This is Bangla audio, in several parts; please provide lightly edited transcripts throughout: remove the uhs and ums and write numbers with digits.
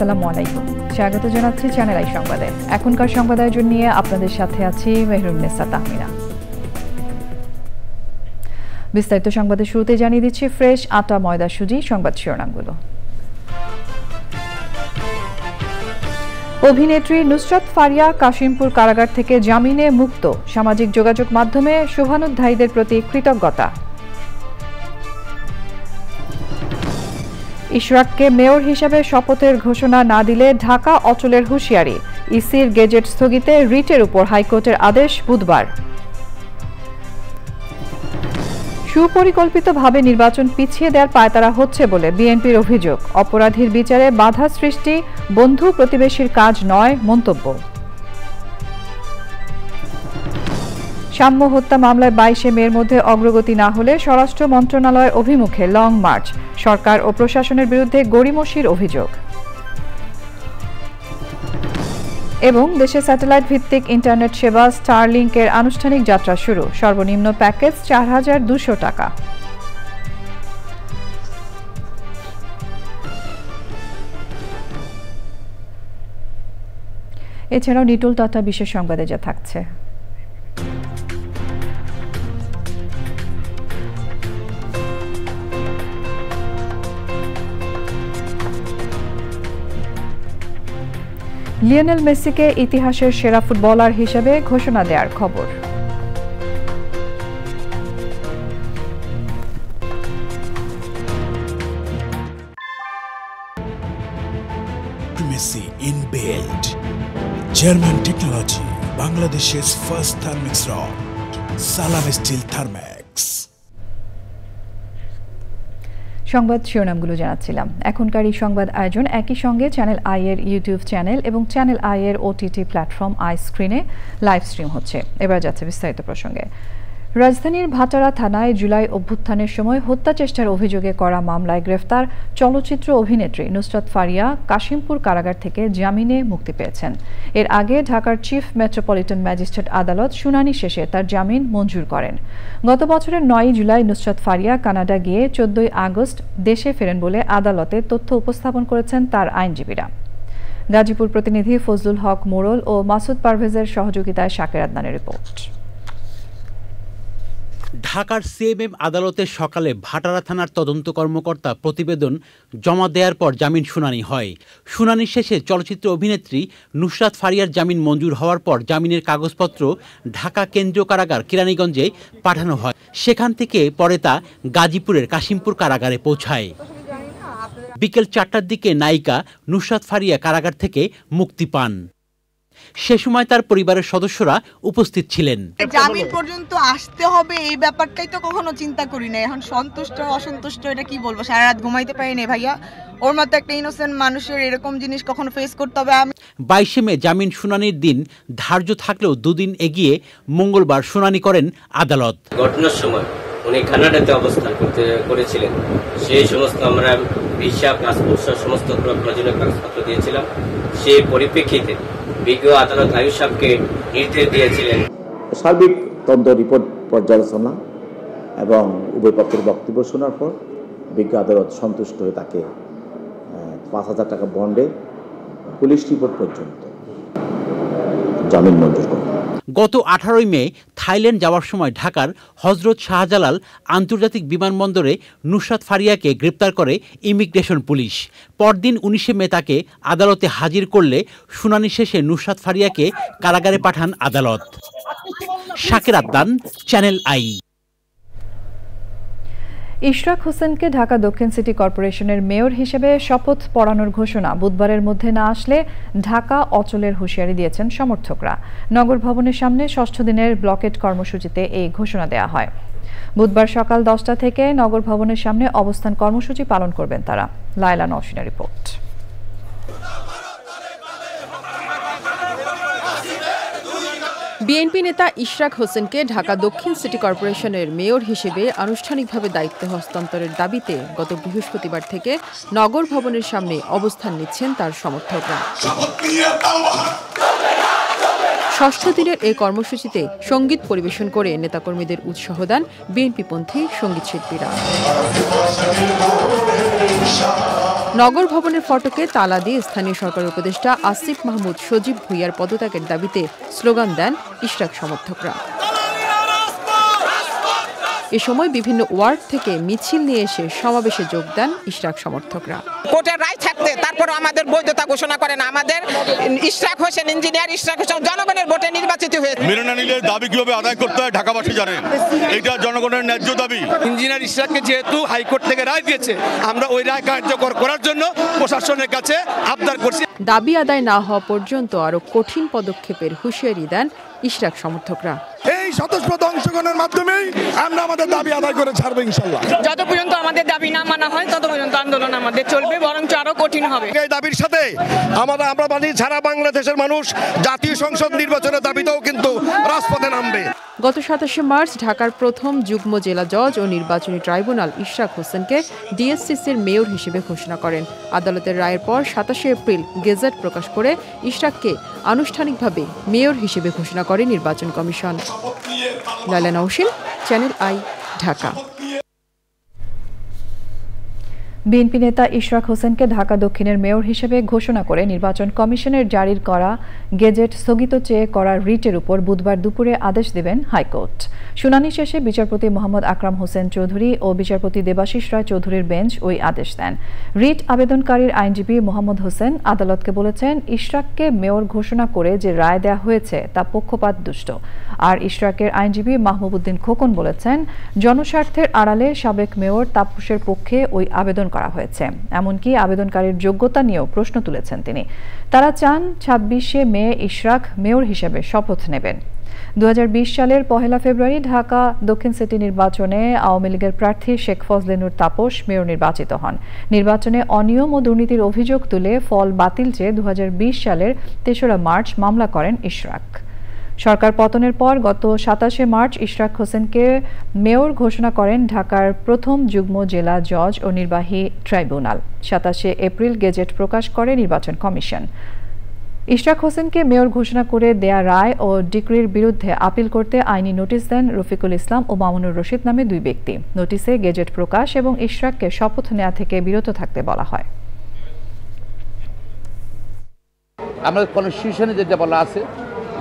আসসালামু আলাইকুম। স্বাগত জানাচ্ছি চ্যানেল আই সংবাদে। এখনকার সংবাদ আয়োজন নিয়ে আপনাদের সাথে আছি মেহরুন্নেসা তাহমিনা। বিস্তারিত সংবাদের শুরুতে জানিয়ে দিচ্ছি ফ্রেশ আটা ময়দা সুজি সংবাদ শিরোনামগুলো। অভিনেত্রী নুসরাত ফারিয়া কাশিমপুর কারাগার থেকে জামিনে মুক্ত, সামাজিক যোগাযোগ মাধ্যমে শুভানুধ্যায়ীদের প্রতি কৃতজ্ঞতা। ইশরাককে মেয়র হিসেবে শপথের ঘোষণা না দিলে ঢাকা অচলের হুঁশিয়ারি, ইসির গেজেট স্থগিতে রিটের উপর হাইকোর্টের আদেশ বুধবার। সুপরিকল্পিতভাবে নির্বাচন পিছিয়ে দেওয়ার পায়তারা হচ্ছে বলে বিএনপির অভিযোগ, অপরাধীর বিচারে বাধা সৃষ্টি বন্ধু প্রতিবেশীর কাজ নয় মন্তব্য। সাম্য হত্যা মামলায় 22 মের মধ্যে অগ্রগতি না হলে স্বরাষ্ট্র মন্ত্রণালয়ের অভিমুখে লং মার্চ, সরকার ও প্রশাসনের বিরুদ্ধে গড়িমসির অভিযোগ। এবং দেশে স্যাটেলাইট ভিত্তিক ইন্টারনেট সেবা স্টারলিংকের আনুষ্ঠানিক যাত্রা শুরু, সর্বনিম্ন প্যাকেজ 4200 টাকা। এছাড়াও নিটল তথা বিশেষ সংবাদে যা থাকছে। লিওনেল মেসিকে ইতিহাসের সেরা ফুটবলার হিসেবে ঘোষণা দেওয়ার খবর। Primacy in build. German technology. Bangladesh's first thermix rod. Salam Steel Thermax. সংবাদ শিরোনামগুলো জানাচ্ছিলাম। এখনকার এই সংবাদ আয়োজন একই সঙ্গে চ্যানেল আই এর ইউটিউব চ্যানেল এবং চ্যানেল আই এর ওটিটি প্ল্যাটফর্ম আই স্ক্রিনে লাইভ স্ট্রিম হচ্ছে। এবার যাচ্ছে বিস্তারিত প্রসঙ্গে। রাজধানীর ভাটারা থানায় জুলাই অভ্যুত্থানের সময় হত্যা চেষ্টার অভিযোগে করা মামলায় গ্রেফতার চলচ্চিত্র অভিনেত্রী নুসরাত ফারিয়া কাশিমপুর কারাগার থেকে জামিনে মুক্তি পেয়েছেন। এর আগে ঢাকার চিফ মেট্রোপলিটন ম্যাজিস্ট্রেট আদালত শুনানি শেষে তার জামিন মঞ্জুর করেন। গত বছরের 9 জুলাই নুসরাত ফারিয়া কানাডা গিয়ে 14 আগস্ট দেশে ফেরেন বলে আদালতে তথ্য উপস্থাপন করেছেন তার আইনজীবীরা। গাজীপুর প্রতিনিধি ফজলুল হক মোড়ল ও মাসুদ পারভেজের সহযোগিতায় শাকের আদনানের রিপোর্ট। ঢাকার সিএমএম আদালতে সকালে ভাটারা থানার তদন্ত কর্মকর্তা প্রতিবেদন জমা দেওয়ার পর জামিন শুনানি হয়। শুনানি শেষে চলচ্চিত্র অভিনেত্রী নুসরাত ফারিয়ার জামিন মঞ্জুর হওয়ার পর জামিনের কাগজপত্র ঢাকা কেন্দ্রীয় কারাগার কেরানীগঞ্জে পাঠানো হয়। সেখান থেকে পরে তা গাজীপুরের কাশিমপুর কারাগারে পৌঁছায়। বিকেল 4টার দিকে নায়িকা নুসরাত ফারিয়া কারাগার থেকে মুক্তি পান। সে সময় তার পরিবারের সদস্যরা উপস্থিত ছিলেন। জামিন পর্যন্ত আসতে হবে এই ব্যাপারটাই তো কখনো চিন্তা করি না। এখন সন্তুষ্ট অসন্তুষ্ট এটা কি বলবো, সারা রাত ঘুমাইতে পারি না ভাইয়া। ওর মতো একটা ইনোসেন্ট মানুষের এরকম জিনিস কখনো ফেস করতে হবে। 22 মে জামিন শুনানির দিন ধার্য থাকলেও দুদিন এগিয়ে মঙ্গলবার শুনানি করেন আদালত। ঘটনার সময় উনি কানাডাতে অবস্থান করেছিলেন। সেই সমস্ত আমরা ভিসা পাসপোর্ট সমস্ত প্রয়োজনীয় কাগজপত্র দিয়েছিলাম। সেই পরিপ্রেক্ষিতে বিজ্ঞ আদালত আয়ুষ সাহেবকে নির্দেশ দিয়েছিলেন সার্বিক তদন্ত রিপোর্ট পর্যালোচনা এবং উভয় পক্ষের বক্তব্য শোনার পর বিজ্ঞ আদালত সন্তুষ্ট হয়ে তাকে 5,000 টাকা বন্ডে পুলিশ রিপোর্ট পর্যন্ত জামিন মঞ্জুর করেন। গত 18 মে থাইল্যান্ড যাওয়ার সময় ঢাকার হজরত শাহজালাল আন্তর্জাতিক বিমানবন্দরে নুসরাত ফারিয়াকে গ্রেপ্তার করে ইমিগ্রেশন পুলিশ। পরদিন 19 মে তাকে আদালতে হাজির করলে শুনানি শেষে নুসরাত ফারিয়াকে কারাগারে পাঠান আদালত। শাকের আদনান, চ্যানেল আই। ইশরাক হোসেনকে ঢাকা দক্ষিণ সিটি কর্পোরেশনের মেয়র হিসেবে শপথ পড়ানোর ঘোষণা বুধবারের মধ্যে না আসলে ঢাকা অচলের হুঁশিয়ারি দিয়েছেন সমর্থকরা। নগর ভবনের সামনে 6ষ্ঠ দিনের ব্লকেট কর্মসূচিতে এই ঘোষণা দেওয়া হয়। বুধবার সকাল 10টা থেকে নগর ভবনের সামনে অবস্থান কর্মসূচি পালন করবেন তারা। লায়লা নওশিনের রিপোর্ট। বিএনপি নেতা ইশরাক হোসেনকে ঢাকা দক্ষিণ সিটি কর্পোরেশনের মেয়র হিসেবে আনুষ্ঠানিকভাবে দায়িত্ব হস্তান্তরের দাবিতে গত বৃহস্পতিবার থেকে নগর ভবনের সামনে অবস্থান নিচ্ছেন তার সমর্থকরা। 6ষ্ঠ দিনের এই কর্মসূচিতে সঙ্গীত পরিবেশন করে নেতাকর্মীদের উৎসাহ দেন বিএনপিপন্থী সঙ্গীত শিল্পীরা। নগর ভবনের ফটকে তালা দিয়ে স্থানীয় সরকার উপদেষ্টা আসিফ মাহমুদ সজীব ভুঁইয়ার পদত্যাগের দাবিতে স্লোগান দেন ইশরাক সমর্থকরা। এ সময় বিভিন্ন ওয়ার্ড থেকে মিছিল নিয়ে এসে সমাবেশে যোগ দেন ইশরাক সমর্থকরা। কোর্টের রায় থাকতে তারপর আমাদের বৈধতা ঘোষণা করেন। আমাদের ইশরাক হোসেন ইঞ্জিনিয়ার ইশরাক হোসেন জনগণের ভোটে নির্বাচিত হয়েছে। মেনে না নিলে দাবি কিভাবে আদায় করতে হয় ঢাকাবাসী জানেন, এটা জনগণের ন্যায্য দাবি। ইঞ্জিনিয়ার ইশরাককে যেহেতু হাইকোর্ট থেকে রায় দিয়েছে, আমরা ওই রায় কার্যকর করার জন্য প্রশাসনের কাছে আবদার করছি। দাবি আদায় না হওয়া পর্যন্ত আরো কঠিন পদক্ষেপের হুঁশিয়ারি দেন ইশরাক সমর্থকরা। এই স্বতঃস্ফূর্ত অংশগ্রহণের মাধ্যমেই আমরা আমাদের দাবি আদায় করে ছাড়বো ইনশাআল্লাহ। যত পর্যন্ত আমাদের দাবি না মানা হয় তত পর্যন্ত আন্দোলন আমাদের চলবে, বরং আরো কঠিন হবে। এই দাবির সাথে আমরা মানি সারা বাংলাদেশের মানুষ জাতীয় সংসদ নির্বাচনের দাবিতেও কিন্তু রাজপথে নামবে। গত 27 মার্চ ঢাকার প্রথম যুগ্ম জেলা জজ ও নির্বাচনী ট্রাইব্যুনাল ইশরাক হোসেনকে ডিএসসিসির মেয়র হিসেবে ঘোষণা করেন। আদালতের রায়ের পর 27 এপ্রিল গেজেট প্রকাশ করে ইশরাককে আনুষ্ঠানিকভাবে মেয়র হিসেবে ঘোষণা করে নির্বাচন commission. Laila Nowshin, channel I, Dhaka. BNP নেতা ইশরাক হোসেনকে ঢাকা দক্ষিণের মেয়র হিসেবে ঘোষণা করে নির্বাচন কমিশনের জারির করা গেজেট স্থগিত চেয়ে করা রিটের উপর বুধবার দুপুরে আদেশ দেবেন হাইকোর্ট। শুনানি শেষে বিচারপতি মোহাম্মদ আকরাম হোসেন চৌধুরী ও বিচারপতি দেবাশিস রায় চৌধুরীর বেঞ্চ ওই আদেশ দেন। রিট আবেদনকারীর আইনজীবী মোহাম্মদ হোসেন আদালতকে বলেছেন, ইশরাককে মেয়র ঘোষণা করে যে রায় দেয়া হয়েছে তা পক্ষপাত দুষ্ট। আর ইশরাকের আইনজীবী মাহবুব উদ্দিন খোকন বলেছেন, জনস্বার্থের আড়ালে সাবেক মেয়র তাপসের পক্ষে ওই আবেদন করা হয়েছে। এমনকি আবেদনকারীর যোগ্যতা নিয়েও প্রশ্ন তুলেছেন তিনি। তারা চান 26শে মে ইশরাক মেয়র হিসেবে শপথ নেবেন। 2020 সালের 1 ফেব্রুয়ারি ঢাকা দক্ষিণ সিটি নির্বাচনে আওয়ামী লীগের প্রার্থী শেখ ফজলে নূর তাপস মেয়র নির্বাচিত হন। নির্বাচনে অনিয়ম ও দুর্নীতির অভিযোগ তুলে ফল বাতিল চেয়ে 2020 সালের 3রা মার্চ মামলা করেন ইশরাক। সরকার পতনের পর গত 27শে মার্চ ইশরাক হোসেনকে মেয়র ঘোষণা করেন ঢাকার প্রথম যুগ্ম জেলা জজ ও নির্বাহী ট্রাইব্যুনাল। 27শে এপ্রিল গেজেট প্রকাশ করে নির্বাচন কমিশন। ইশরাক হোসেনকে মেয়র ঘোষণা করে দেয়া রায় ও ডিক্রির বিরুদ্ধে আপিল করতে আইনি নোটিশ দেন রফিকুল ইসলাম ও মামুনুর রশিদ নামে 2 ব্যক্তি। নোটিশে গেজেট প্রকাশ এবং ইশরাককে শপথ নেওয়া থেকে বিরত থাকতে বলা হয়। আমাদের কনস্টিটিউশনে যেটা বলা আছে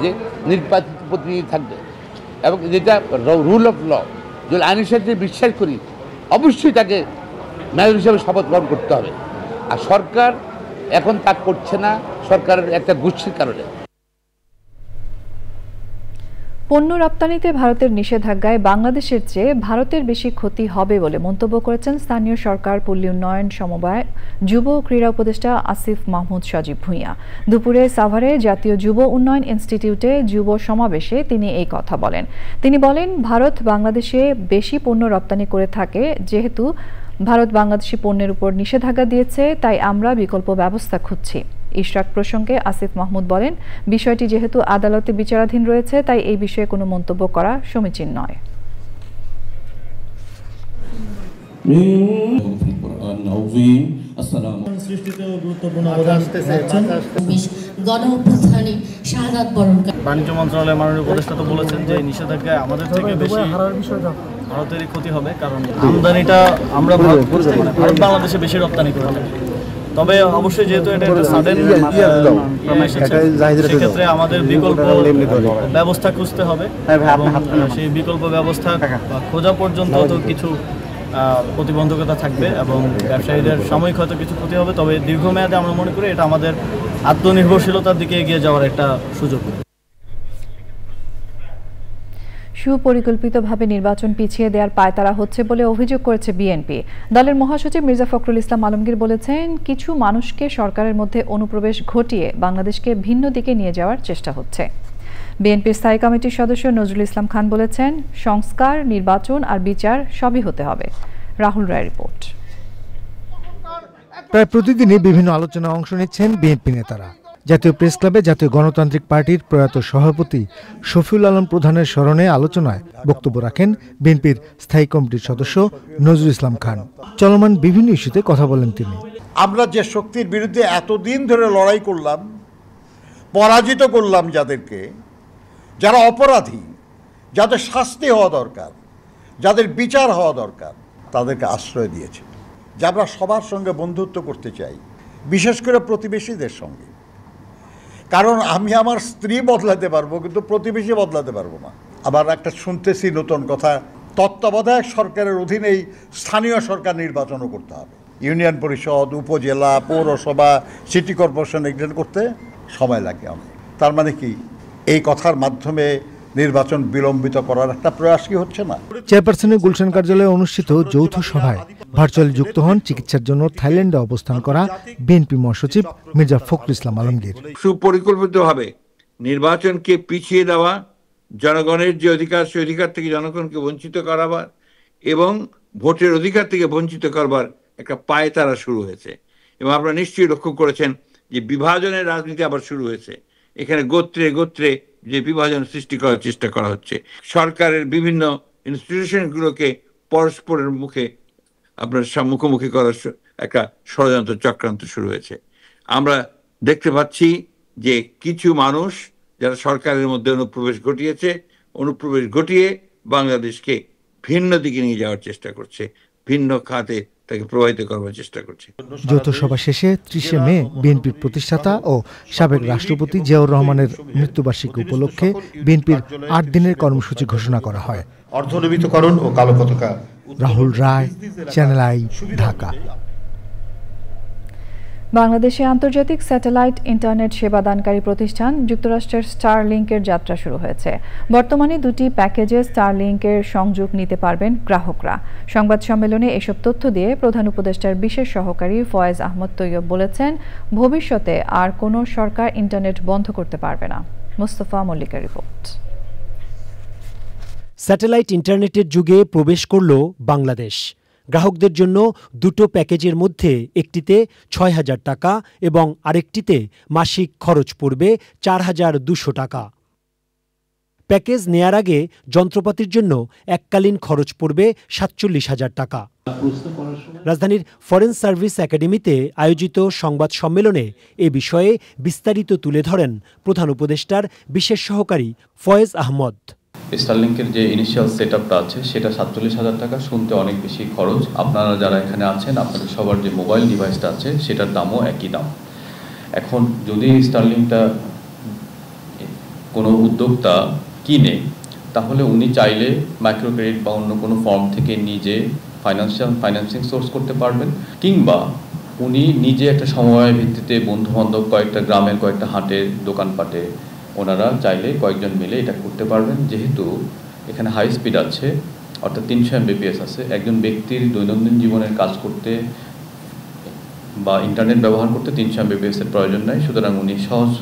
যে নির্বাচিত প্রতিনিধি থাকবে এবং যেটা রুল অফ ল, যদি আইনের সাথে বিশ্বাস করি অবশ্যই তাকে মেয়র হিসেবে শপথ গ্রহণ করতে হবে। আর সরকার এখন তা করছে না, সরকারের একটা গোষ্ঠীর কারণে। পণ্য রপ্তানিতে ভারতের নিষেধাজ্ঞায় বাংলাদেশের চেয়ে ভারতের বেশি ক্ষতি হবে বলে মন্তব্য করেছেন স্থানীয় সরকার পল্লী উন্নয়ন সমবায় যুব ও ক্রীড়া উপদেষ্টা আসিফ মাহমুদ সজীব ভুঁইয়া। দুপুরে সাভারে জাতীয় যুব উন্নয়ন ইনস্টিটিউটে যুব সমাবেশে তিনি এই কথা বলেন। তিনি বলেন, ভারত বাংলাদেশে বেশি পণ্য রপ্তানি করে থাকে, যেহেতু ভারত বাংলাদেশি পণ্যের উপর নিষেধাজ্ঞা দিয়েছে, তাই আমরা বিকল্প ব্যবস্থা খুঁজছি। ইশরাক প্রসঙ্গে আসিফ মাহমুদ বলেন, বিষয়টি যেহেতু আদালতে বিচারাধীন রয়েছে, তাই এই বিষয়ে কোনো মন্তব্য করা সমীচীন নয়। বাণিজ্য মন্ত্রণালয়ের মাননীয় উপদেষ্টা তো বলেছেন যে নিষেধাজ্ঞায় আমাদের থেকে বেশি ভারতেরই ক্ষতি হবে, কারণ আমদানিটা আমরা ভারত বাংলাদেশে বেশি রপ্তানি করে থাকি। তবে অবশ্যই যেহেতু এটা একটা সাডেন সেক্ষেত্রে আমাদের বিকল্প ব্যবস্থা খুঁজতে হবে এবং সেই বিকল্প ব্যবস্থা খোঁজা পর্যন্ত তো কিছু প্রতিবন্ধকতা থাকবে এবং ব্যবসায়ীদের সাময়িক হয়তো কিছু ক্ষতি হবে। তবে দীর্ঘমেয়াদে আমরা মনে করি এটা আমাদের আত্মনির্ভরশীলতার দিকে এগিয়ে যাওয়ার একটা সুযোগ। সুপরিকল্পিতভাবে নির্বাচন পিছিয়ে দেওয়ার পায়তারা হচ্ছে বলে অভিযোগ করেছে বিএনপি। দলের মহাসচিব মির্জা ফখরুল ইসলাম আলমগীর বলেছেন, কিছু মানুষকে সরকারের মধ্যে অনুপ্রবেশ ঘটিয়ে বাংলাদেশকে ভিন্ন দিকে নিয়ে যাওয়ার চেষ্টা হচ্ছে। বিএনপির স্থায়ী কমিটির সদস্য নজরুল ইসলাম খান বলেছেন, সংস্কার, নির্বাচন আর বিচার সবই হতে হবে। রাহুল রায় রিপোর্ট। প্রায় প্রতিদিনই বিভিন্ন আলোচনায় অংশ নিচ্ছেন বিএনপি নেতারা। জাতীয় প্রেস ক্লাবে জাতীয় গণতান্ত্রিক পার্টির প্রয়াত সভাপতি শফিউল আলম প্রধানের স্মরণে আলোচনায় বক্তব্য রাখেন বিএনপির স্থায়ী কমিটির সদস্য নজরুল ইসলাম খান। চলমান বিভিন্ন ইস্যুতে কথা বলেন তিনি। আমরা যে শক্তির বিরুদ্ধে এতদিন ধরে লড়াই করলাম, পরাজিত করলাম, যাদেরকে, যারা অপরাধী, যাদের শাস্তি হওয়া দরকার, যাদের বিচার হওয়া দরকার, তাদেরকে আশ্রয় দিয়েছে। যে আমরা সবার সঙ্গে বন্ধুত্ব করতে চাই, বিশেষ করে প্রতিবেশীদের সঙ্গে। কারণ আমি আমার স্ত্রী বদলাতে পারবো, কিন্তু প্রতিবেশী বদলাতে পারবো না। আবার একটা শুনতেছি নতুন কথা, তত্ত্বাবধায়ক সরকারের অধীনেই স্থানীয় সরকার নির্বাচনও করতে হবে। ইউনিয়ন পরিষদ, উপজেলা, পৌরসভা, সিটি কর্পোরেশন এগুলো করতে সময় লাগে অনেক। তার মানে কি এই কথার মাধ্যমে নির্বাচন বিলম্বিত করার একটা প্রয়াস কি হচ্ছে না? চেয়ারপারসনের গুলশান কার্যালয়ে অনুষ্ঠিত যৌথ সভায় ভার্চুয়ালি যুক্ত হন চিকিৎসার জন্য থাইল্যান্ডে অবস্থান করা বিএনপি মহাসচিব মির্জা ফখরুল ইসলাম আলমগীর। সুপরিকল্পিতভাবে নির্বাচনকে পিছিয়ে দেওয়া, জনগণের যে অধিকার সেই অধিকার থেকে জনগণকে বঞ্চিত করাবার এবং ভোটের অধিকার থেকে বঞ্চিত করবার একটা পায়তারা শুরু হয়েছে। এবং আপনারা নিশ্চয়ই লক্ষ্য করেছেন যে বিভাজনের রাজনীতি আবার শুরু হয়েছে। এখানে গোত্রে গোত্রে যে বিভাজন সৃষ্টি করার চেষ্টা করা হচ্ছে, সরকারের বিভিন্ন ইনস্টিটিউশনগুলোকে পরস্পরের মুখে আপনার মুখোমুখি করার একটা ষড়যন্ত্র চক্রান্ত শুরু হয়েছে। আমরা দেখতে পাচ্ছি যে কিছু মানুষ যারা সরকারের মধ্যে অনুপ্রবেশ ঘটিয়ে বাংলাদেশকে ভিন্ন দিকে নিয়ে যাওয়ার চেষ্টা করছে, ভিন্ন খাতে তাকে প্রভাবিত করবার চেষ্টা করছে। যৌথ সভা শেষে 30 মে বিএনপির প্রতিষ্ঠাতা ও সাবেক রাষ্ট্রপতি জিয়াউর রহমানের মৃত্যুবার্ষিকী উপলক্ষে বিএনপির 8 দিনের কর্মসূচি ঘোষণা করা হয়। অর্ধনবীতকরণ ও কালো পতাকা। রাহুল রায়, চ্যানেল আই, ঢাকা। বাংলাদেশে আন্তর্জাতিক স্যাটেলাইট ইন্টারনেট সেবাদানকারী প্রতিষ্ঠান যুক্তরাষ্ট্রের স্টারলিংকের যাত্রা শুরু হয়েছে। বর্তমানে 2টি প্যাকেজে স্টারলিংকের সংযোগ নিতে পারবেন গ্রাহকরা। সংবাদ সম্মেলনে এসব তথ্য দিয়ে প্রধান উপদেষ্টার বিশেষ সহকারী ফয়েজ আহমদ তৈয়ব বলেছেন, ভবিষ্যতে আর কোনো সরকার ইন্টারনেট বন্ধ করতে পারবে না। মোস্তফা মল্লিকের রিপোর্ট। স্যাটেলাইট ইন্টারনেটের যুগে প্রবেশ করল বাংলাদেশ। গ্রাহকদের জন্য 2টো প্যাকেজের মধ্যে একটিতে ৬,০০০ টাকা এবং আরেকটিতে মাসিক খরচ পড়বে ৪,২০০ টাকা। প্যাকেজ নেয়ার আগে যন্ত্রপাতির জন্য এককালীন খরচ পড়বে ৪৭,০০০ টাকা। রাজধানীর ফরেন সার্ভিস একাডেমিতে আয়োজিত সংবাদ সম্মেলনে এ বিষয়ে বিস্তারিত তুলে ধরেন প্রধান উপদেষ্টার বিশেষ সহকারী ফয়েজ আহমদ। স্টারলিংকের যে ইনিশিয়াল সেটআপটা আছে সেটা ৪৭,০০০ টাকা, শুনতে অনেক বেশি খরচ। আপনারা যারা এখানে আছেন আপনাদের সবার যে মোবাইল ডিভাইসটা আছে সেটার দামও একই দাম। এখন যদি স্টারলিংকটা কোনো উদ্যোক্তা কিনে তাহলে উনি চাইলে মাইক্রো ক্রেডিট বা অন্য কোনো ফর্ম থেকে নিজে ফাইন্যান্সিং সোর্স করতে পারবেন, কিংবা উনি নিজে একটা সমবায় ভিত্তিতে বন্ধুবান্ধব কয়েকটা গ্রামের কয়েকটা হাটের দোকানপাটে ওনারা চাইলে কয়েকজন মিলে এটা করতে পারবেন। যেহেতু এখানে হাই স্পিড আছে, অর্থাৎ 300 Mbps আছে, একজন ব্যক্তির দৈনন্দিন জীবনের কাজ করতে বা ইন্টারনেট ব্যবহার করতে 300 Mbps এর প্রয়োজন নাই। সুতরাং উনি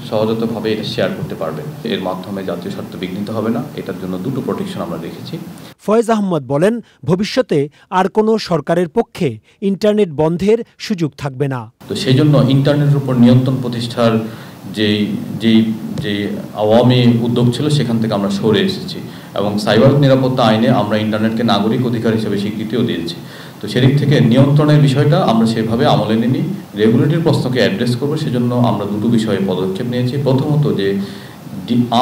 সহজতভাবে এটা শেয়ার করতে পারবেন। এর মাধ্যমে জাতীয় স্বার্থ বিঘ্নিত হবে না। এটার জন্য 2টো প্রোটেকশন আমরা রেখেছি। ফয়েজ আহমদ বলেন, ভবিষ্যতে আর কোনো সরকারের পক্ষে ইন্টারনেট বন্ধের সুযোগ থাকবে না। তো সেই জন্য ইন্টারনেটের উপর নিয়ন্ত্রণ প্রতিষ্ঠার যে আওয়ামী উদ্যোগ ছিল সেখান থেকে আমরা সরে এসেছি এবং সাইবার নিরাপত্তা আইনে আমরা ইন্টারনেটকে নাগরিক অধিকার হিসেবে স্বীকৃতিও দিয়েছি। তো সেদিক থেকে নিয়ন্ত্রণের বিষয়টা আমরা সেভাবে আমলে নিই, রেগুলেটরি প্রশ্নকে অ্যাড্রেস করবো। সেজন্য আমরা 2টো বিষয়ে পদক্ষেপ নিয়েছি। প্রথমত, যে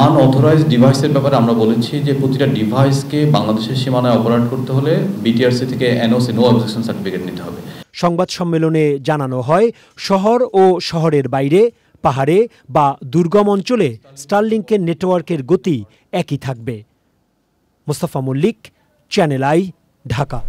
আনঅথরাইজড ডিভাইসের ব্যাপারে আমরা বলেছি যে প্রতিটা ডিভাইসকে বাংলাদেশের সীমানায় অপারেট করতে হলে বিটিআরসি থেকে এনওসি, নো অবজেকশন সার্টিফিকেট নিতে হবে। সংবাদ সম্মেলনে জানানো হয়, শহর ও শহরের বাইরে, পাহাড়ে বা দুর্গম অঞ্চলে স্টারলিংকের নেটওয়ার্কের গতি একই থাকবে। Mostafa Mallik, Channel I, Dhaka.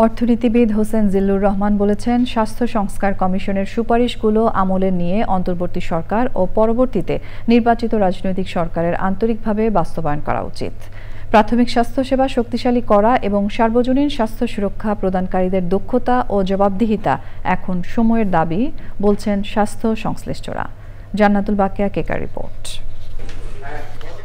অর্থনীতিবিদ হোসেন জিল্লুর রহমান বলেছেন, স্বাস্থ্য সংস্কার কমিশনের সুপারিশগুলো আমলে নিয়ে অন্তর্বর্তী সরকার ও পরবর্তীতে নির্বাচিত রাজনৈতিক সরকারের আন্তরিকভাবে বাস্তবায়ন করা উচিত। প্রাথমিক স্বাস্থ্যসেবা শক্তিশালী করা এবং সার্বজনীন স্বাস্থ্য সুরক্ষা প্রদানকারীদের দক্ষতা ও জবাবদিহিতা এখন সময়ের দাবি বলছেন স্বাস্থ্য সংশ্লিষ্টরা। জান্নাতুল বাকিয়া, কেকার রিপোর্ট।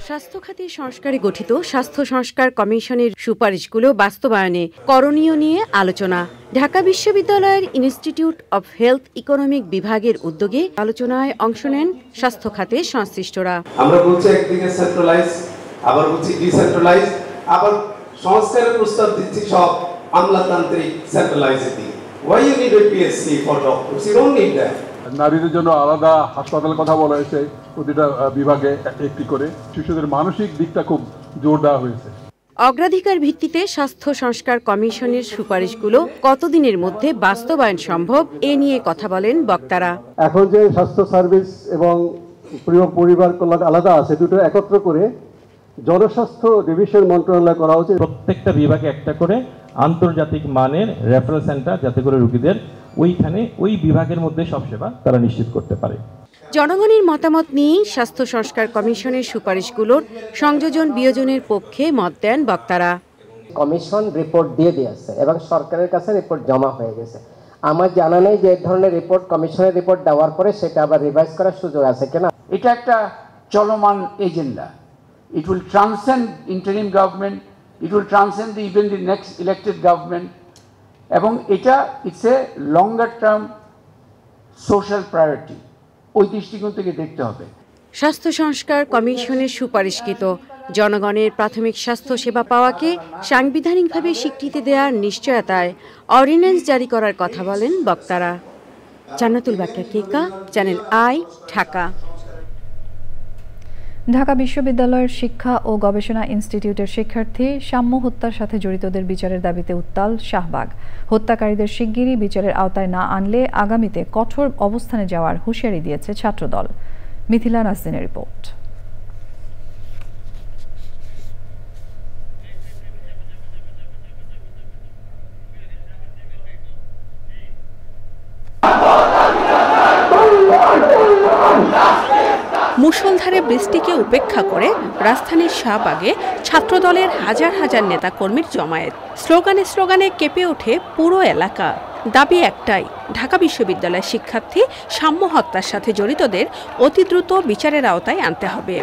স্বাস্থ্য খাতে সংস্কারে গঠিত স্বাস্থ্য সংস্কার কমিশনের সুপারিশগুলো বাস্তবায়নে করণীয় নিয়ে আলোচনা। ঢাকা বিশ্ববিদ্যালয়ের ইনস্টিটিউট অব হেলথ ইকোনমিক বিভাগের উদ্যোগে আলোচনায় অংশ নেন স্বাস্থ্য খাতে সংশ্লিষ্টরা। আমরা বলছি একদিকে সেন্ট্রালাইজ, আবার বলছি ডিসেন্ট্রালাইজ, আবার সংস্কারের প্রস্তাব দিচ্ছি সব আমলাতান্ত্রিক centralisation. Why you need a PSC for doctors? You don't need that. নারীদের জন্য আলাদা হাসপাতালের কথা বলা হয়েছে, প্রতিটা বিভাগে একটি করে। শিশুদের মানসিক দিকটা খুব জোর দেওয়া হয়েছে। অগ্রাধিকার ভিত্তিতে স্বাস্থ্য সংস্কার কমিশনের সুপারিশগুলো কতদিনের মধ্যে বাস্তবায়ন সম্ভব এ নিয়ে কথা বলেন বক্তারা। এখন যে স্বাস্থ্য সার্ভিস এবং পরিবার কল্যাণ আলাদা আছে, দুটো একত্র করে জনস্বাস্থ্য ডিভিশন মন্ত্রণালয় করা উচিত। প্রত্যেকটা বিভাগে একটা করে আন্তর্জাতিক মানের রেফারেল সেন্টার, যাতে করে রোগীদের ওইখানে ওই বিভাগের মধ্যে সব সেবা তারা নিশ্চিত করতে পারে। জনগণের মতামত নিয়ে স্বাস্থ্য সংস্কার কমিশনের সুপারিশগুলোর সংযোজন বিয়োজনের পক্ষে মত দেন বক্তারা। কমিশন রিপোর্ট দিয়ে দিয়েছে এবং সরকারের কাছে রিপোর্ট জমা হয়ে গেছে। আমার জানা নেই যে এই ধরনের রিপোর্ট কমিশনের রিপোর্ট দেওয়ার পরে সেটা আবার রিভাইজ করার সুযোগ আছে কিনা। এটা একটা চলমান agenda. It will transcend interim government, it will transcend even the next elected government, এবং এটা it's a longer term social priority. ওই দৃষ্টিকোণ থেকে দেখতে হবে। স্বাস্থ্য সংস্কার কমিশনের সুপারিশকৃত জনগণের প্রাথমিক স্বাস্থ্য সেবা পাওয়াকে সাংবিধানিকভাবে স্বীকৃতি দেওয়ার নিশ্চয়তায় অর্ডিন্যান্স জারি করার কথা বলেন বক্তারা। জান্নাতুল বাকিয়া কেকা, চ্যানেল আই, ঢাকা। ঢাকা বিশ্ববিদ্যালয়ের শিক্ষা ও গবেষণা ইনস্টিটিউটের শিক্ষার্থী সাম্য হত্যার সাথে জড়িতদের বিচারের দাবিতে উত্তাল শাহবাগ। হত্যাকারীদের শিগগিরই বিচারের আওতায় না আনলে আগামীতে কঠোর অবস্থানে যাওয়ার হুঁশিয়ারি দিয়েছে ছাত্রদল। মিথিলা নাসরিনের রিপোর্ট। মুষলধারে বৃষ্টিকে উপেক্ষা করে রাজধানীর শাহবাগে ছাত্রদলের হাজার হাজার নেতাকর্মীর জমায়েত। স্লোগানে স্লোগানে কেঁপে ওঠে পুরো এলাকা। দাবি একটাই, ঢাকা বিশ্ববিদ্যালয়ের শিক্ষার্থী সাম্য হত্যার সাথে জড়িতদের অতি দ্রুত বিচারের আওতায় আনতে হবে।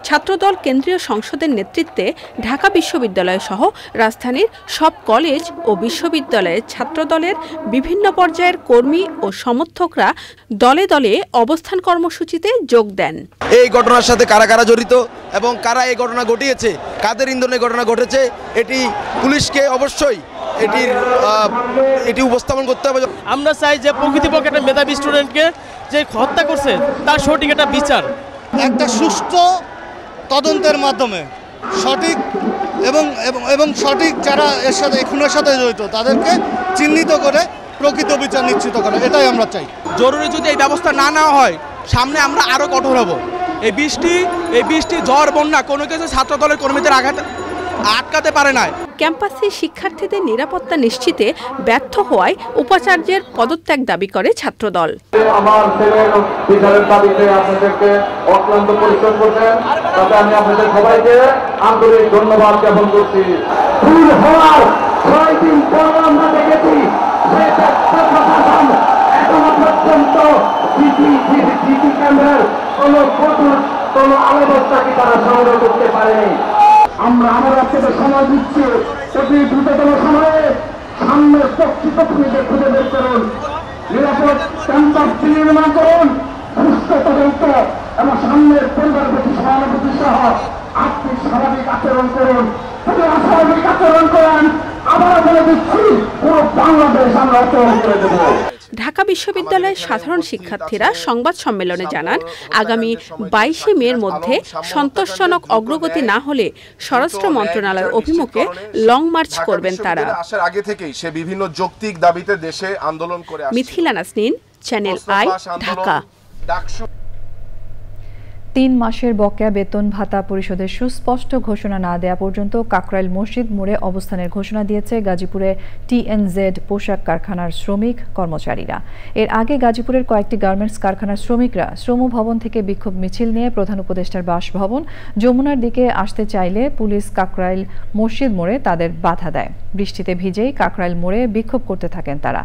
ছাত্রদল কেন্দ্রীয় সংসদের নেতৃত্বে ঢাকা বিশ্ববিদ্যালয় সহ রাজধানীর সব কলেজ ও বিশ্ববিদ্যালয়ের ছাত্রদলের বিভিন্ন পর্যায়ের কর্মী ও সমর্থকরা দলে দলে অবস্থান কর্মসূচিতে যোগ দেন। এই ঘটনার সাথে কারা কারা জড়িত এবং কারা এই ঘটনা ঘটিয়েছে, কাদের ইন্ধনে ঘটনা ঘটেছে, এটি পুলিশকে অবশ্যই এটি উপস্থাপন করতে হবে। আমরা চাই যে প্রকৃতপক্ষে একটা মেধাবী স্টুডেন্টকে যে হত্যা করছে তার সঠিক একটা বিচার, একটা সুষ্ঠু তদন্তের মাধ্যমে সঠিক এবং সঠিক যারা এর সাথে খুনের সাথে জড়িত তাদেরকে চিহ্নিত করে প্রকৃত বিচার নিশ্চিত করে, এটাই আমরা চাই। জরুরি যদি এই ব্যবস্থা না নেওয়া হয় সামনে আমরা আরও কঠোর হব। এই বৃষ্টি ঝড় বন্যা কোনো কিছু ছাত্র দলের কর্মীদের আটকাতে পারে না। ক্যাম্পাসে শিক্ষার্থীদের নিরাপত্তা নিশ্চিতে ব্যর্থ হওয়ায় উপাচার্যের পদত্যাগ দাবি করে ছাত্রদল। আমার ছেলের বিচারের দাবিতে আপনাদেরকে অক্লান্ত পরিশ্রম করছেন, তাতে আমি আপনাদের সবাইকে আন্তরিক ধন্যবাদ জ্ঞাপন করছি। ভুল হওয়ার 6 দিন পর আমরা দেখেছি যে প্রশাসন এখনো পর্যন্ত সিসি ক্যামেরার কোনো আলাদা তারা সংগ্রহ করতে পারেনি। আমরা আপনাদের সময় দিচ্ছি, অতি দ্রুততম সময়ে সামনের পক্ষীদের খুঁজে বের করুন, নিরাপদ ক্যাম্পাস নির্মাণ করুন, সুস্থ তদন্ত এবং সামনের পরিবার প্রতি সহানুভূতি সহ আপনি স্বাভাবিক আচরণ করুন। যদি অস্বাভাবিক আচরণ করেন আবার বলে দিচ্ছি পুরো বাংলাদেশ আমরা আচরণ করে দেব। ঢাকা বিশ্ববিদ্যালয়ের সাধারণ শিক্ষার্থীরা সংবাদ সম্মেলনে জানান, আগামী 22 মের মধ্যে সন্তোষজনক অগ্রগতি না হলে স্বরাষ্ট্র মন্ত্রণালয় অভিমুখে লং মার্চ করবেন তারা। আসার আগে থেকেই সে বিভিন্ন যৌক্তিক দাবিতে দেশে আন্দোলন করে আসছে। Mithila Nasrin, channel I, Dhaka. 3 মাসের বকেয়া বেতন ভাতা পরিশোধের সুস্পষ্ট ঘোষণা না দেয়া পর্যন্ত কাকরাইল মসজিদ মোড়ে অবস্থানের ঘোষণা দিয়েছে গাজীপুরে TNZ পোশাক কারখানার শ্রমিক কর্মচারীরা। এর আগে গাজীপুরের কয়েকটি গার্মেন্টস কারখানার শ্রমিকরা শ্রম ভবন থেকে বিক্ষোভ মিছিল নিয়ে প্রধান উপদেষ্টার বাসভবন যমুনার দিকে আসতে চাইলে পুলিশ কাকরাইল মসজিদ মোড়ে তাদের বাধা দেয়। বৃষ্টিতে ভিজেই কাকরাইল মোড়ে বিক্ষোভ করতে থাকেন তারা।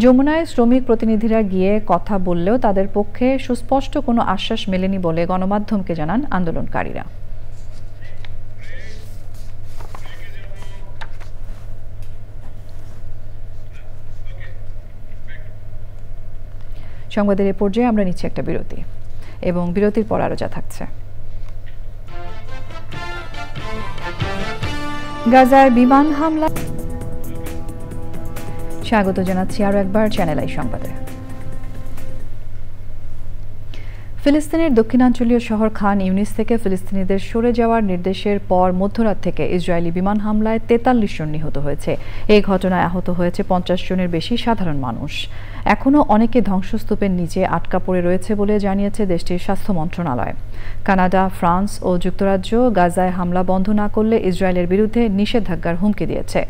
যমুনায় শ্রমিক প্রতিনিধিরা গিয়ে কথা বললেও তাদের পক্ষে সুস্পষ্ট কোনো আশ্বাস মেলেনি বলে গণমাধ্যমকে জানান আন্দোলনকারীরা। সংবাদের এ পর্যায়ে আমরা নিচ্ছি একটা বিরতি এবং বিরতির পর আরো যা থাকছে। গাজার বিমান হামলা স্বাগত জানাচ্ছি আরো একবার চ্যানেল আই সংবাদে। ফিলিস্তিনের দক্ষিণাঞ্চলীয় শহর খান ইউনিস থেকে ফিলিস্তিনিদের সরে যাওয়ার নির্দেশের পর মধ্যরাত থেকে ইসরায়েলি বিমান হামলায় ৪৩ জন নিহত হয়েছে। এই ঘটনায় আহত হয়েছে ৫০ জনের বেশি সাধারণ মানুষ। এখনও অনেকে ধ্বংসস্তূপের নিচে আটকা পড়ে রয়েছে বলে জানিয়েছে দেশটির স্বাস্থ্য মন্ত্রণালয়। কানাডা, ফ্রান্স ও যুক্তরাজ্য গাজায় হামলা বন্ধ না করলে ইসরায়েলের বিরুদ্ধে নিষেধাজ্ঞার হুমকি দিয়েছে।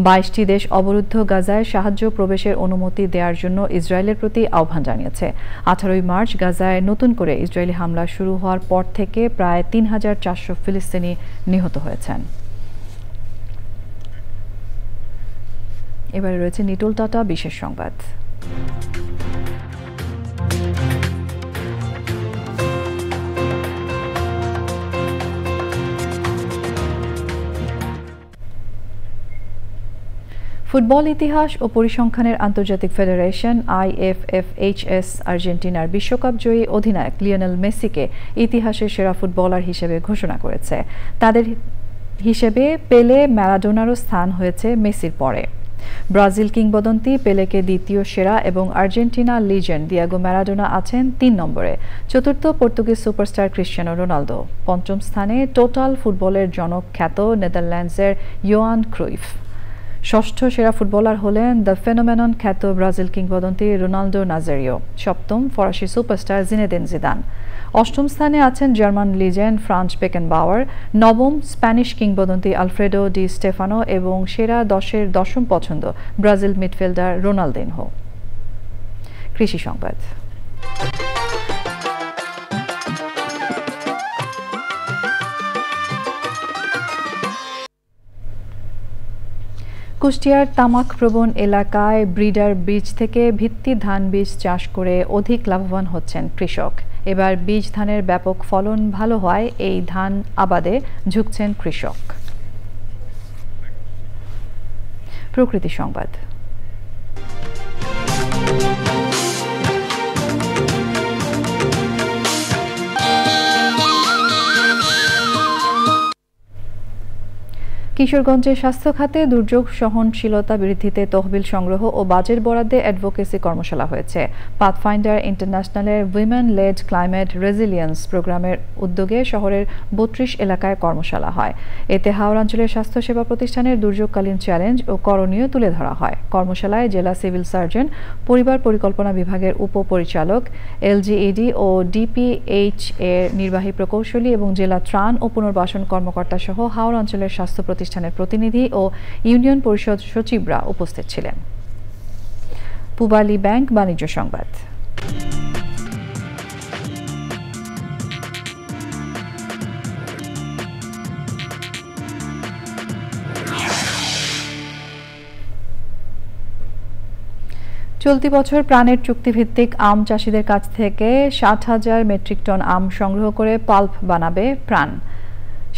২২টি দেশ অবরুদ্ধ গাজায় সাহায্য প্রবেশের অনুমতি দেওয়ার জন্য ইসরায়েলের প্রতি আহ্বান জানিয়েছে। ১৮ মার্চ গাজায় নতুন করে ইসরায়েলি হামলা শুরু হওয়ার পর থেকে প্রায় ৩,৪০০ ফিলিস্তিনি নিহত হয়েছেন। এবারে রয়েছে নিটোল টাটা বিশেষ সংবাদ। ফুটবল ইতিহাস ও পরিসংখ্যানের আন্তর্জাতিক ফেডারেশন IFFHS আর্জেন্টিনার বিশ্বকাপ জয়ী অধিনায়ক লিওনেল মেসিকে ইতিহাসের সেরা ফুটবলার হিসেবে ঘোষণা করেছে। তাদের হিসেবে পেলে, ম্যারাডোনারও স্থান হয়েছে মেসির পরে। ব্রাজিল কিংবদন্তি পেলেকে দ্বিতীয় সেরা এবং আর্জেন্টিনা লিজেন্ড দিয়েগো ম্যারাডোনা আছেন ৩ নম্বরে। চতুর্থ পর্তুগিজ সুপারস্টার ক্রিশ্চিয়ানো রোনালদো। পঞ্চম স্থানে টোটাল ফুটবলের জনক খ্যাত নেদারল্যান্ডসের ইয়োহান ক্রুইফ। ষষ্ঠ সেরা ফুটবলার হলেন দ্য ফেনোমেনন খ্যাত ব্রাজিল কিংবদন্তি রোনাল্ডো নাজারিও। সপ্তম ফরাসি সুপারস্টার জিনেদিন জিদান। অষ্টম স্থানে আছেন জার্মান লিজেন্ড ফ্রাঞ্জ বেকেনবাওয়ার। নবম স্প্যানিশ কিংবদন্তি আলফ্রেডো ডি স্টেফানো এবং সেরা 10-এর দশম পছন্দ ব্রাজিল মিডফিল্ডার রোনালদিনহো। কৃষি সংবাদ। কুষ্টিয়ার তামাক প্রবণ এলাকায় ব্রিডার বীজ থেকে ভিত্তি ধান বীজ চাষ করে অধিক লাভবান হচ্ছেন কৃষক। এবার বীজ ধানের ব্যাপক ফলন ভালো হওয়ায় এই ধান আবাদে ঝুঁকছেন কৃষক। প্রকৃতি সংবাদ। কিশোরগঞ্জে স্বাস্থ্য খাতে দুর্যোগ সহনশীলতা বৃদ্ধিতে তহবিল সংগ্রহ ও বাজেট বরাদ্দে অ্যাডভোকেসি কর্মশালা হয়েছে। পাথফাইন্ডার ইন্টারন্যাশনালের উইমেন লেড ক্লাইমেট রেজিলিয়েন্স প্রোগ্রামের উদ্যোগে শহরের ৩২ এলাকায় কর্মশালা হয়। এতে হাওড় অঞ্চলের স্বাস্থ্যসেবা প্রতিষ্ঠানের দুর্যোগকালীন চ্যালেঞ্জ ও করণীয় তুলে ধরা হয়। কর্মশালায় জেলা সিভিল সার্জন, পরিবার পরিকল্পনা বিভাগের উপপরিচালক, LGED ও DPH এর নির্বাহী প্রকৌশলী এবং জেলা ত্রাণ ও পুনর্বাসন কর্মকর্তা সহ হাওড় অঞ্চলের স্বাস্থ্য প্রতিষ্ঠানের প্রতিনিধি ও ইউনিয়ন পরিষদ সচিবরা উপস্থিত ছিলেন। পূবালী ব্যাংক বাণিজ্য সংবাদ। চলতি বছর প্রাণের চুক্তিভিত্তিক আম চাষিদের কাছ থেকে 60,000 মেট্রিক টন আম সংগ্রহ করে পাল্প বানাবে প্রাণ।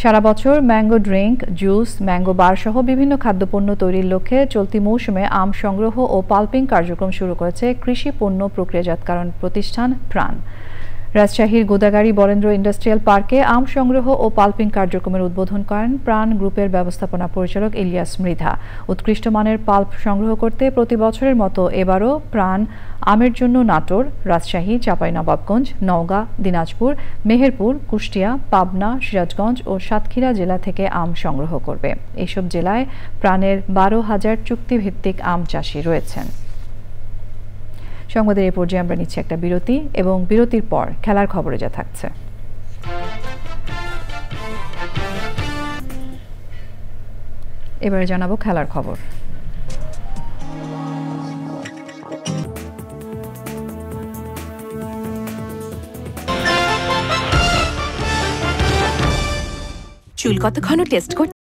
সারা বছর ম্যাঙ্গো ড্রিঙ্ক, জুস, ম্যাঙ্গো বার সহ বিভিন্ন খাদ্যপণ্য তৈরির লক্ষ্যে চলতি মৌসুমে আম সংগ্রহ ও পাল্পিং কার্যক্রম শুরু করেছে কৃষি পণ্য প্রক্রিয়াজাতকরণ প্রতিষ্ঠান প্রাণ। রাজশাহীর গোদাগাড়ী বরেন্দ্র ইন্ডাস্ট্রিয়াল পার্কে আম সংগ্রহ ও পাল্পিং কার্যক্রমের উদ্বোধন করেন প্রাণ গ্রুপের ব্যবস্থাপনা পরিচালক ইলিয়াস মৃধা। উৎকৃষ্ট মানের পাল্প সংগ্রহ করতে প্রতি বছরের মতো এবারও প্রাণ আমের জন্য নাটোর, রাজশাহী, চাঁপাইনবাবগঞ্জ, নওগাঁ, দিনাজপুর, মেহেরপুর, কুষ্টিয়া, পাবনা, সিরাজগঞ্জ ও সাতক্ষীরা জেলা থেকে আম সংগ্রহ করবে। এসব জেলায় প্রাণের 12,000 চুক্তিভিত্তিক আম চাষি রয়েছেন। সংবাদের এই পর্যায়ে আমরা নিচ্ছি একটা বিরতি এবং বিরতির পর খেলার খবরে যা থাকছে। এবারে জানাবো খেলার খবর। চুল কত ঘন টেস্ট